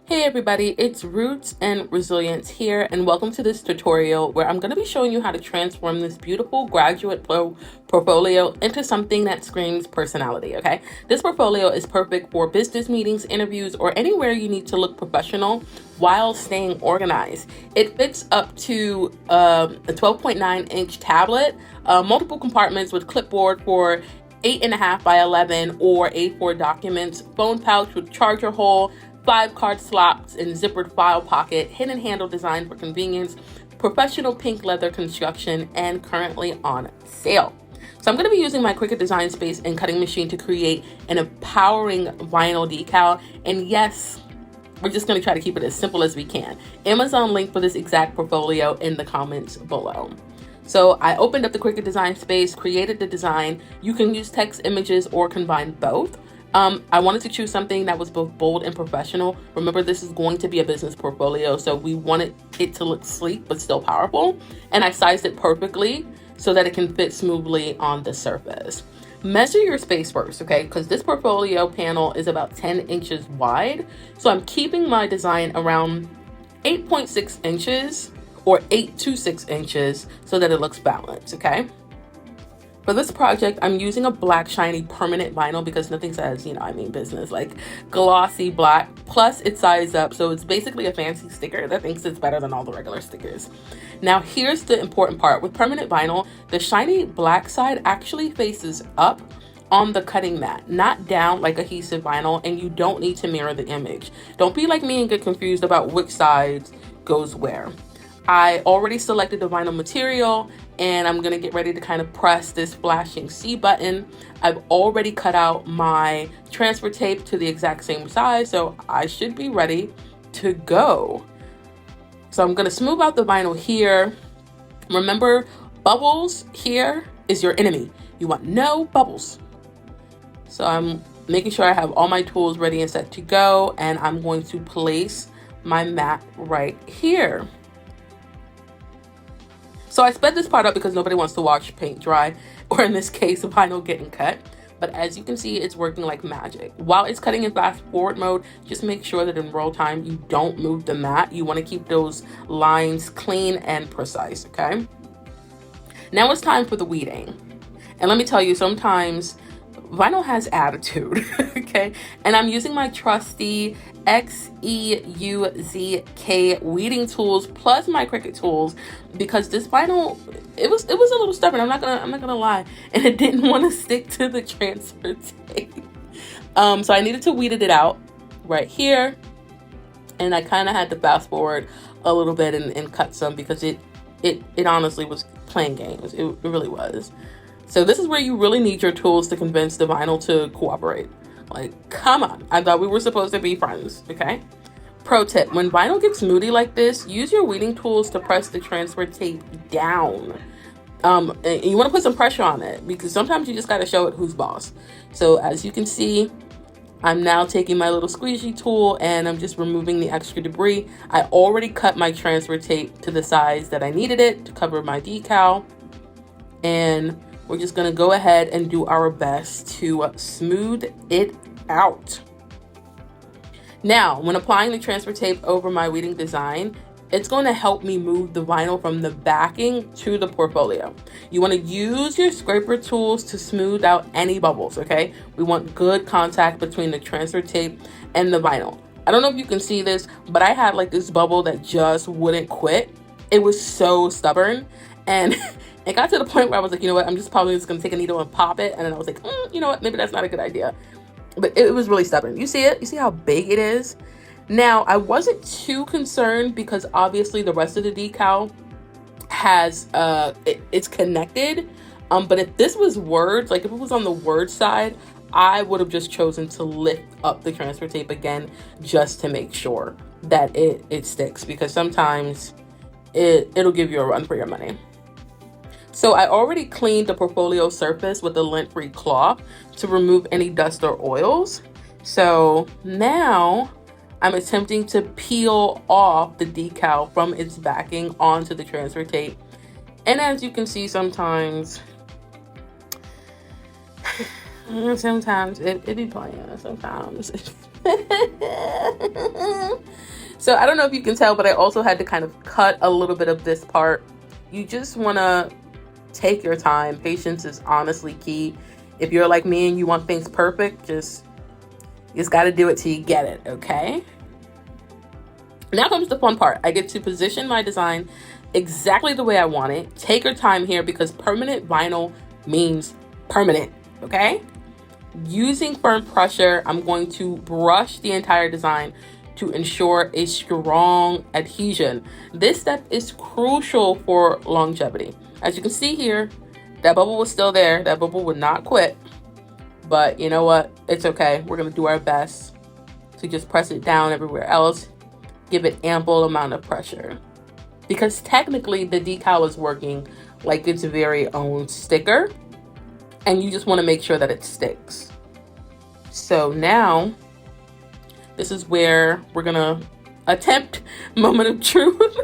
Hey everybody, it's Roots and Resilience here, and welcome to this tutorial where I'm going to be showing you how to transform this beautiful GraduatePro Portfolio into something that screams personality, okay? This portfolio is perfect for business meetings, interviews, or anywhere you need to look professional while staying organized. It fits up to a 12.9-inch tablet, multiple compartments with clipboard for 8.5 by 11 or A4 documents, phone pouch with charger hole, 5 card slots and zippered file pocket, hidden handle design for convenience, professional pink leather construction, and currently on sale. So I'm going to be using my Cricut design space and cutting machine to create an empowering vinyl decal. And yes, we're just going to try to keep it as simple as we can. Amazon link for this exact portfolio in the comments below. So I opened up the Cricut design space, created the design. You can use text, images, or combine both. I wanted to choose something that was both bold and professional. Remember, this is going to be a business portfolio, so we wanted it to look sleek but still powerful. And I sized it perfectly so that it can fit smoothly on the surface. Measure your space first, okay? Because this portfolio panel is about 10 inches wide. So I'm keeping my design around 8.6 inches or 8 to 6 inches so that it looks balanced, okay? For this project, I'm using a black shiny permanent vinyl because nothing says, business, like glossy black, plus it's sized up. So it's basically a fancy sticker that thinks it's better than all the regular stickers. Now, here's the important part. With permanent vinyl, the shiny black side actually faces up on the cutting mat, not down like adhesive vinyl, and you don't need to mirror the image. Don't be like me and get confused about which side goes where. I already selected the vinyl material and I'm gonna get ready to kind of press this flashing C button. I've already cut out my transfer tape to the exact same size, so I should be ready to go. So I'm gonna smooth out the vinyl here. Remember, bubbles here is your enemy. You want no bubbles. So I'm making sure I have all my tools ready and set to go, and I'm going to place my mat right here. So I sped this part up because nobody wants to watch paint dry, or in this case, vinyl getting cut. But as you can see, it's working like magic. While it's cutting in fast forward mode, just make sure that in roll time, you don't move the mat. You want to keep those lines clean and precise, okay? Now it's time for the weeding. And let me tell you, sometimes vinyl has attitude, okay? And I'm using my trusty XEUZK weeding tools plus my Cricut tools because this vinyl, it was a little stubborn. I'm not gonna lie, and it didn't want to stick to the transfer tape. So I needed to weed it out right here, and I kind of had to fast forward a little bit and cut some because it honestly was playing games. It really was. So this is where you really need your tools to convince the vinyl to cooperate. Like, come on. I thought we were supposed to be friends, okay? Pro tip, when vinyl gets moody like this, use your weeding tools to press the transfer tape down. And you want to put some pressure on it because sometimes you just got to show it who's boss. So as you can see, I'm now taking my little squeegee tool and I'm just removing the extra debris. I already cut my transfer tape to the size that I needed it to cover my decal. And we're just gonna go ahead and do our best to smooth it out. Now, when applying the transfer tape over my weeding design, it's going to help me move the vinyl from the backing to the portfolio. You want to use your scraper tools to smooth out any bubbles, okay? We want good contact between the transfer tape and the vinyl. I don't know if you can see this, but I had like this bubble that just wouldn't quit. It was so stubborn, and it got to the point where I was like, you know what, I'm just probably just going to take a needle and pop it. And then I was like, you know what, maybe that's not a good idea. But it was really stubborn. You see it? You see how big it is? Now, I wasn't too concerned because obviously the rest of the decal has, it's connected. But if this was words, like if it was on the word side, I would have just chosen to lift up the transfer tape again just to make sure that it sticks, because sometimes it'll give you a run for your money. So I already cleaned the portfolio surface with a lint-free cloth to remove any dust or oils. So now I'm attempting to peel off the decal from its backing onto the transfer tape. And as you can see, sometimes it be playing, sometimes. So I don't know if you can tell, but I also had to kind of cut a little bit of this part. You just want to take your time. Patience is honestly key. If you're like me and you want things perfect, you just got to do it till you get it, okay? Now comes the fun part. I get to position my design exactly the way I want it. Take your time here because permanent vinyl means permanent, okay? Using firm pressure, I'm going to brush the entire design to ensure a strong adhesion. This step is crucial for longevity. As you can see here, that bubble was still there. That bubble would not quit. But you know what? It's okay. We're going to do our best to just press it down everywhere else. Give it ample amount of pressure. Because technically the decal is working like its very own sticker. And you just want to make sure that it sticks. So now, this is where we're going to attempt moment of truth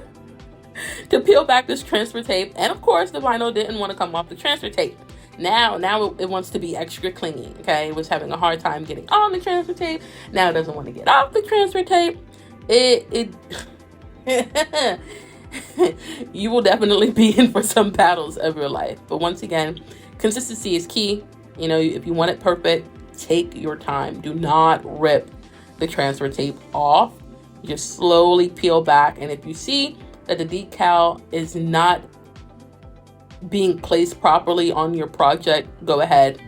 to peel back this transfer tape. And of course, the vinyl didn't want to come off the transfer tape. Now it wants to be extra clingy, okay? It was having a hard time getting on the transfer tape. Now it doesn't want to get off the transfer tape. You will definitely be in for some battles of your life. But once again, consistency is key. You know, if you want it perfect, take your time. Do not rip the transfer tape off. Just slowly peel back. And if you see that the decal is not being placed properly on your project, go ahead,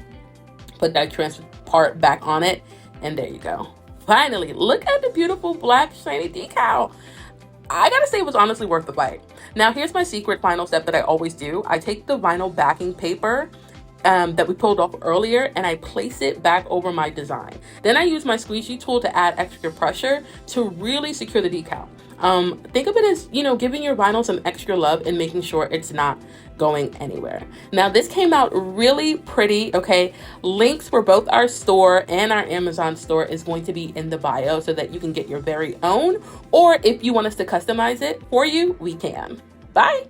put that transfer part back on it, and there you go. Finally, look at the beautiful black shiny decal. I gotta say it was honestly worth the fight. Now here's my secret final step that I always do. I take the vinyl backing paper that we pulled off earlier and I place it back over my design. Then I use my squeegee tool to add extra pressure to really secure the decal. Think of it as, you know, giving your vinyl some extra love and making sure it's not going anywhere. Now this came out really pretty, okay? Links for both our store and our Amazon store is going to be in the bio so that you can get your very own, or if you want us to customize it for you, we can. Bye.